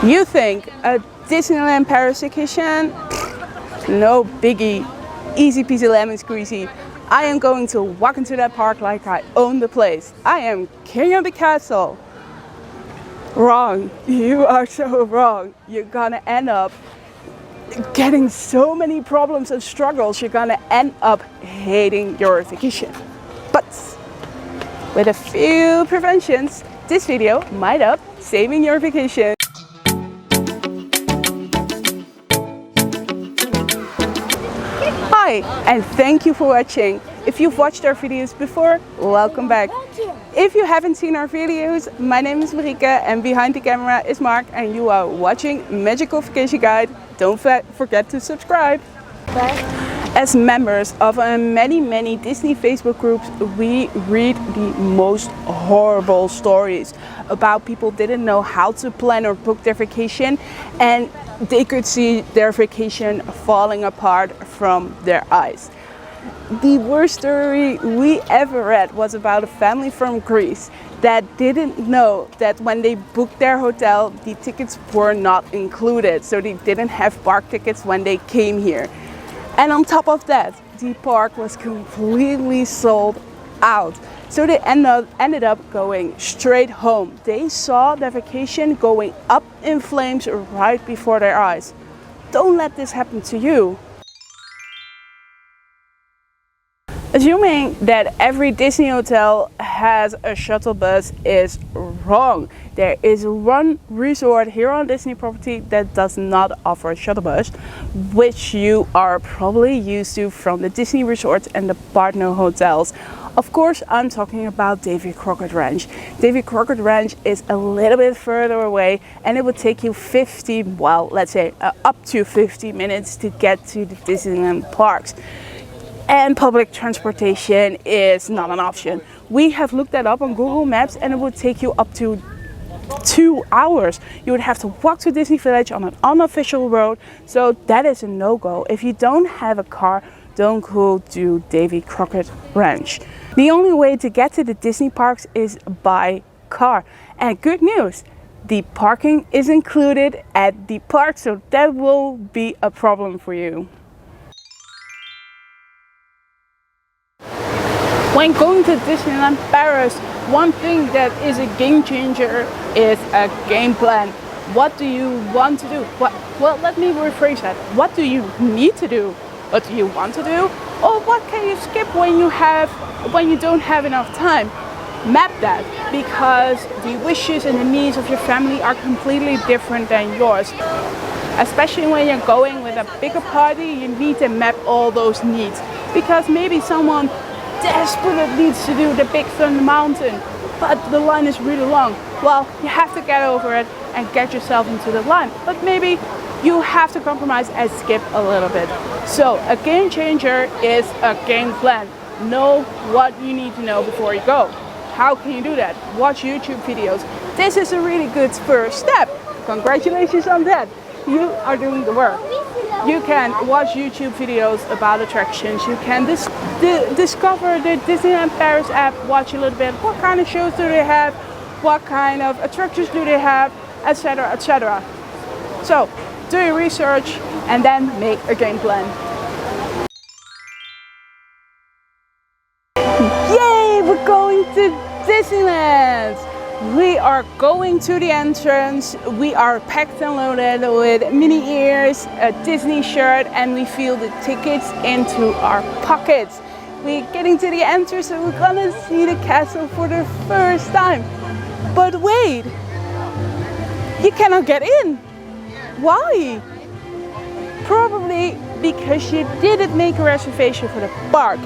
You think a Disneyland Paris vacation? No biggie, easy-peasy lemon squeezy. I am going to walk into that park like I own the place. I am king of the castle. Wrong. You are so wrong. You're gonna end up getting so many problems and struggles. You're gonna end up hating your vacation. But with a few preventions, this video might up saving your vacation. Hi, and thank you for watching. If you've watched our videos before, welcome back. If you haven't seen our videos, my name is Marieke and behind the camera is Mark and you are watching Magical Vacation Guide. Don't forget to subscribe. As members of many Disney Facebook groups, we read the most horrible stories about people didn't know how to plan or book their vacation and they could see their vacation falling apart from their eyes. The worst story we ever read was about a family from Greece that didn't know that when they booked their hotel, the tickets were not included. So they didn't have park tickets when they came here. And on top of that, the park was completely sold out. So they ended up going straight home. They saw their vacation going up in flames right before their eyes. Don't let this happen to you. Assuming that every Disney hotel has a shuttle bus is wrong. There is one resort here on Disney property that does not offer a shuttle bus, which you are probably used to from the Disney resorts and the partner hotels. Of course, I'm talking about Davy Crockett Ranch. Davy Crockett Ranch is a little bit further away and it would take you up to 50 minutes to get to the Disneyland parks. And public transportation is not an option. We have looked that up on Google Maps and it would take you up to 2 hours. You would have to walk to Disney Village on an unofficial road, so that is a no-go. If you don't have a car, don't go to Davy Crockett Ranch. The only way to get to the Disney parks is by car. And good news, the parking is included at the park, so that will be a problem for you. When going to Disneyland Paris, one thing that is a game changer is a game plan. What do you want to do? Well, let me rephrase that. What do you need to do? What do you want to do? Or what can you skip when you don't have enough time? Map that, because the wishes and the needs of your family are completely different than yours. Especially when you're going with a bigger party, you need to map all those needs, because maybe someone desperately needs to do the Big Thunder Mountain, but the line is really long. Well, you have to get over it and get yourself into the line, but maybe you have to compromise and skip a little bit. So a game changer is a game plan. Know what you need to know before you go. How can you do that? Watch YouTube videos. This is a really good first step. Congratulations on that. You are doing the work. You can watch YouTube videos about attractions. You can discover the Disneyland Paris app, watch a little bit. What kind of shows do they have? What kind of attractions do they have? Etc, etc. So, do your research and then make a game plan. Yay! We're going to Disneyland! We are going to the entrance. We are packed and loaded with mini ears, a Disney shirt, and we feel the tickets into our pockets. We're getting to the entrance and we're gonna see the castle for the first time. But wait, you cannot get in. Why? Probably because you didn't make a reservation for the park.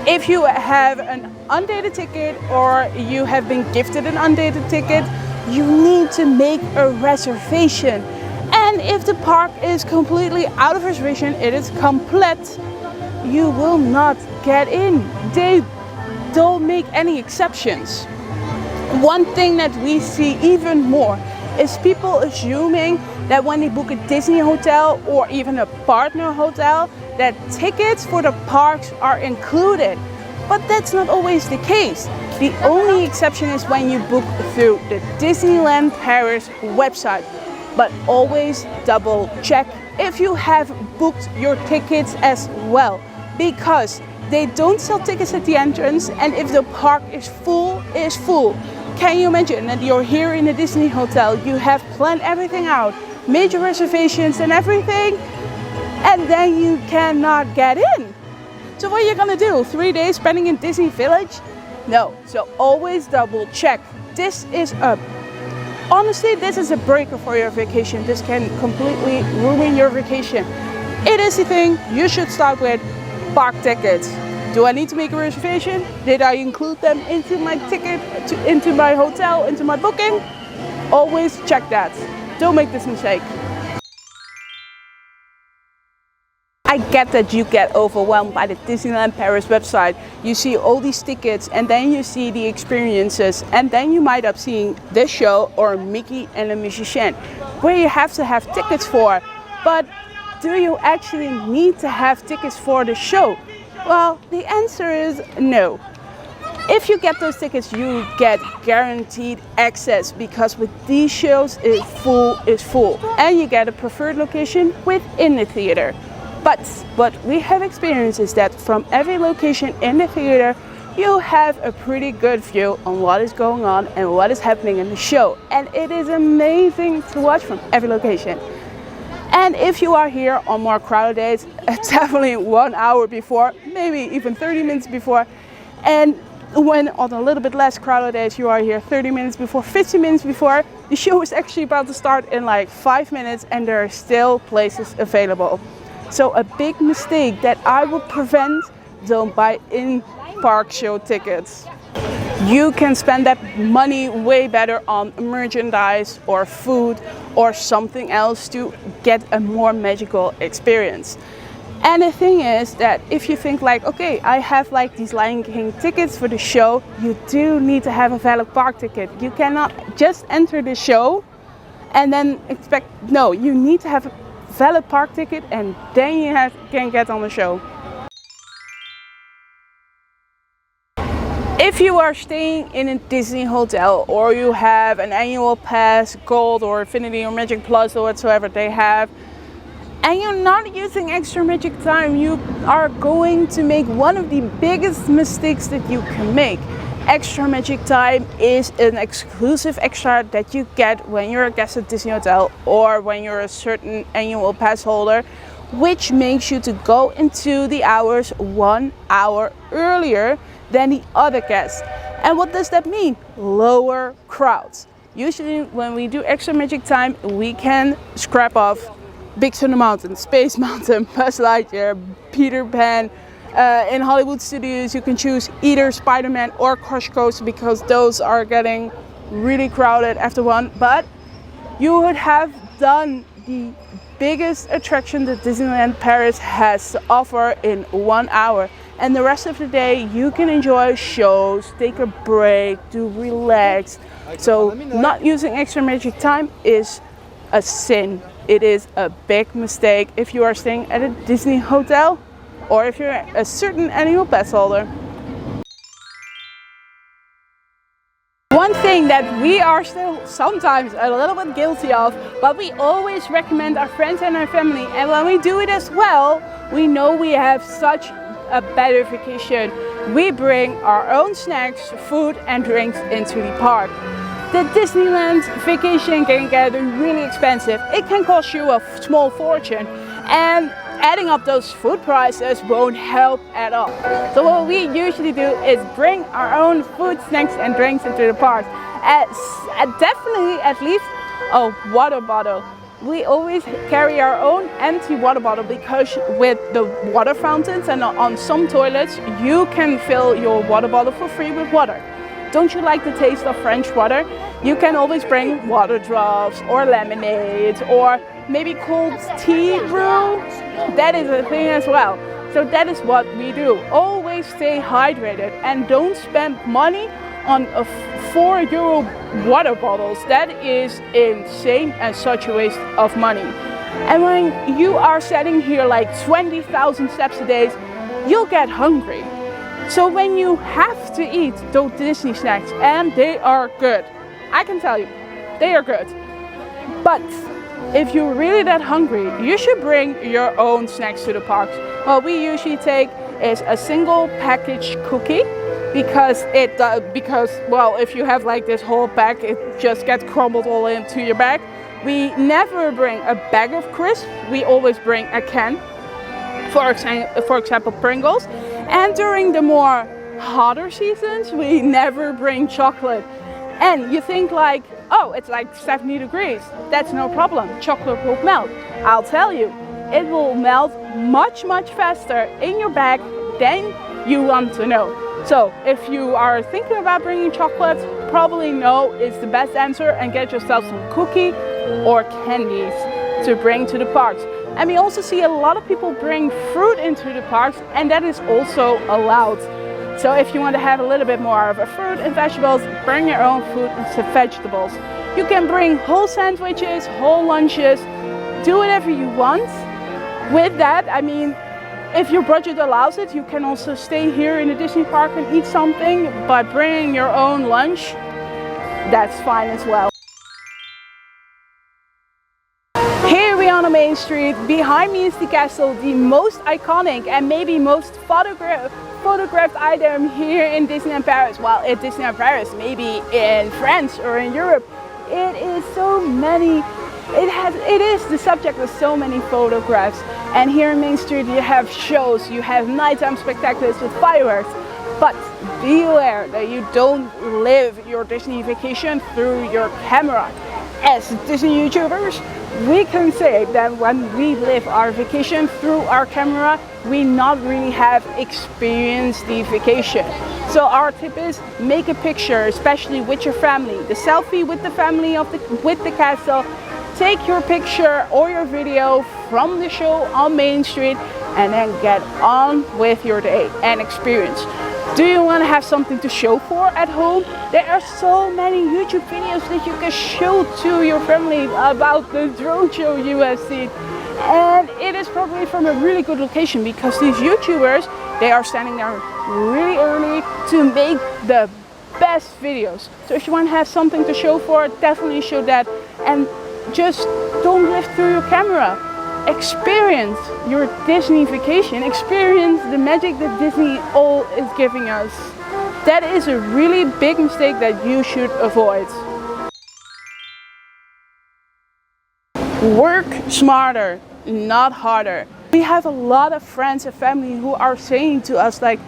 If you have an undated ticket or you have been gifted an undated ticket, you need to make a reservation. And if the park is completely out of reservation, it is complete, you will not get in. They don't make any exceptions. One thing that we see even more is people assuming that when they book a Disney hotel or even a partner hotel, that tickets for the parks are included. But that's not always the case. The only exception is when you book through the Disneyland Paris website. but always double check if you have booked your tickets as well, because they don't sell tickets at the entrance, and if the park is full, it's full. Can you imagine that you're here in a Disney hotel, you have planned everything out, made your reservations and everything, and then you cannot get in? So what are you gonna do? 3 days spending in Disney Village? No, so always double check. Honestly, this is a breaker for your vacation. This can completely ruin your vacation. It is the thing you should start with: park tickets. Do I need to make a reservation? Did I include them into my ticket, into my hotel, into my booking? Always check that. Don't make this mistake. I get that you get overwhelmed by the Disneyland Paris website. You see all these tickets, and then you see the experiences, and then you might have seen this show or Mickey and the Magician, where you have to have tickets for. But do you actually need to have tickets for the show? Well, the answer is no. If you get those tickets, you get guaranteed access, because with these shows, it's full, and you get a preferred location within the theater. But what we have experienced is that from every location in the theater, you have a pretty good view on what is going on and what is happening in the show. And it is amazing to watch from every location. And if you are here on more crowded days, definitely 1 hour before, maybe even 30 minutes before. And when on a little bit less crowded days, you are here 30 minutes before, 50 minutes before. The show is actually about to start in like 5 minutes, and there are still places available. So a big mistake that I would prevent: don't buy in-park show tickets. You can spend that money way better on merchandise or food or something else to get a more magical experience. And the thing is that if you think like, okay, I have like these Lion King tickets for the show, you do need to have a valid park ticket. You cannot just enter the show and then expect, no, you need to have a valid park ticket, and then you can get on the show. If you are staying in a Disney hotel, or you have an annual pass, Gold or Infinity or Magic Plus or whatsoever they have, and you're not using extra magic time, you are going to make one of the biggest mistakes that you can make. Extra magic time is an exclusive extra that you get when you're a guest at Disney Hotel, or when you're a certain annual pass holder, which makes you to go into the hours 1 hour earlier than the other guests. And what does that mean? Lower crowds. Usually when we do extra magic time, we can scrap off Big Thunder Mountain, Space Mountain, Buzz Lightyear, Peter Pan. In Hollywood Studios, you can choose either Spider-Man or Crush Coaster, because those are getting really crowded after one. But you would have done the biggest attraction that Disneyland Paris has to offer in 1 hour. And the rest of the day, you can enjoy shows, take a break, do relax. So not using extra magic time is a sin. It is a big mistake if you are staying at a Disney hotel, or if you're a certain annual pass holder. One thing that we are still sometimes a little bit guilty of, but we always recommend our friends and our family, and when we do it as well, we know we have such a better vacation. We bring our own snacks, food and drinks into the park. The Disneyland vacation can get really expensive. It can cost you a small fortune, and adding up those food prices won't help at all. So what we usually do is bring our own food, snacks and drinks into the park. Definitely at least a water bottle. We always carry our own empty water bottle, because with the water fountains and on some toilets, you can fill your water bottle for free with water. Don't you like the taste of French water? You can always bring water drops or lemonade, or maybe cold tea brew. That is a thing as well. So that is what we do. Always stay hydrated, and don't spend money on a €4 water bottles. That is insane and such a waste of money. And when you are sitting here like 20,000 steps a day, you'll get hungry. So when you have to eat those Disney snacks, and they are good, I can tell you, they are good. But if you're really that hungry, you should bring your own snacks to the parks. What we usually take is a single package cookie, because well, if you have like this whole pack, it just gets crumbled all into your bag. We never bring a bag of crisps. We always bring a can. For example, Pringles. And during the more hotter seasons, we never bring chocolate. And you think like, oh, it's like 70 degrees. That's no problem. Chocolate will melt. I'll tell you, it will melt much, much faster in your bag than you want to know. So if you are thinking about bringing chocolate, probably no is the best answer, and get yourself some cookie or candies to bring to the parks. And we also see a lot of people bring fruit into the parks, and that is also allowed. So if you want to have a little bit more of a fruit and vegetables, bring your own fruit and vegetables. You can bring whole sandwiches, whole lunches, do whatever you want. With that, I mean, if your budget allows it, you can also stay here in the Disney park and eat something, but bringing your own lunch, that's fine as well. Here we are on the main street. Behind me is the castle, the most iconic and maybe most photographed item here in Disneyland Paris. Well, at Disneyland Paris, maybe in France or in Europe. It is so many. It is the subject of so many photographs. And here in Main Street you have shows, you have nighttime spectaculars with fireworks. But be aware that you don't live your Disney vacation through your camera. As Disney YouTubers, we can say that when we live our vacation through our camera, we not really have experienced the vacation. So our tip is, make a picture, especially with your family. The selfie with the family with the castle. Take your picture or your video from the show on Main Street, and then get on with your day and experience. Do you want to have something to show for at home? There are so many YouTube videos that you can show to your family about the drone show you have seen. And it is probably from a really good location, because these YouTubers, they are standing there really early to make the best videos. So if you want to have something to show for, definitely show that. And just don't live through your camera. Experience your Disney vacation. Experience the magic that Disney all is giving us. That is a really big mistake that you should avoid. Work smarter, not harder. We have a lot of friends and family who are saying to us like,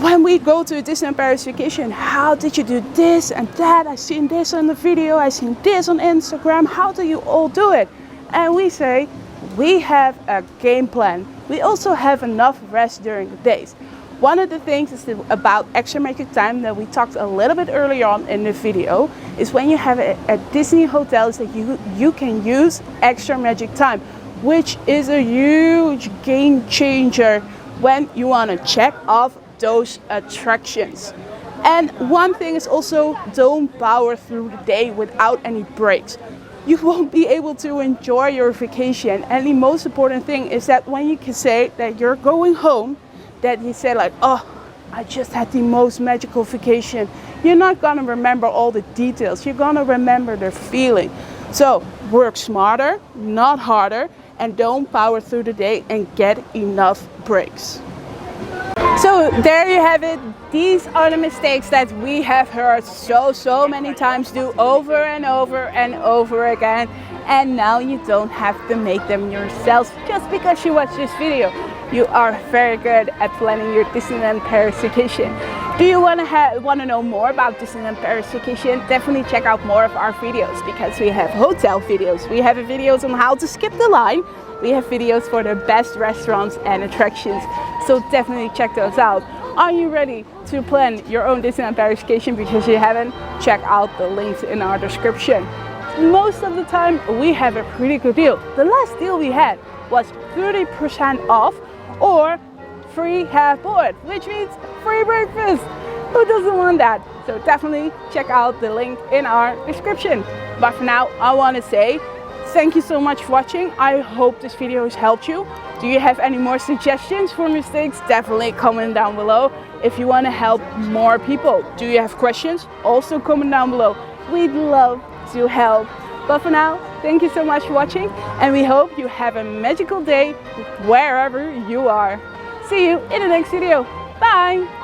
when we go to a Disneyland Paris vacation, how did you do this and that? I've seen this on the video, I've seen this on Instagram. How do you all do it? And we say, we have a game plan. We also have enough rest during the days. One of the things is about extra magic time that we talked a little bit earlier on in the video, is when you have a Disney hotel, is that you can use extra magic time, which is a huge game changer when you want to check off those attractions. And one thing is also, don't power through the day without any breaks. You won't be able to enjoy your vacation. And the most important thing is that when you can say that you're going home, that you say like, oh, I just had the most magical vacation. You're not gonna remember all the details. You're gonna remember the feeling. So work smarter, not harder, and don't power through the day, and get enough breaks. So there you have it. These are the mistakes that we have heard so many times, do over and over and over again. And now you don't have to make them yourselves just because you watch this video. You are very good at planning your Disneyland Paris vacation. Do you want to know more about Disneyland Paris vacation? Definitely check out more of our videos, because we have hotel videos. We have videos on how to skip the line. We have videos for the best restaurants and attractions. So definitely check those out. Are you ready to plan your own Disneyland Paris vacation? Because you haven't, check out the links in our description. Most of the time we have a pretty good deal. The last deal we had was 30% off or free half board, which means free breakfast. Who doesn't want that? So definitely check out the link in our description. But for now, I want to say thank you so much for watching. I hope this video has helped you. Do you have any more suggestions for mistakes? Definitely comment down below. If you want to help more people, do you have questions? Also comment down below. We'd love to help. But for now, Thank you so much for watching, and we hope you have a magical day wherever you are. See you in the next video. Bye!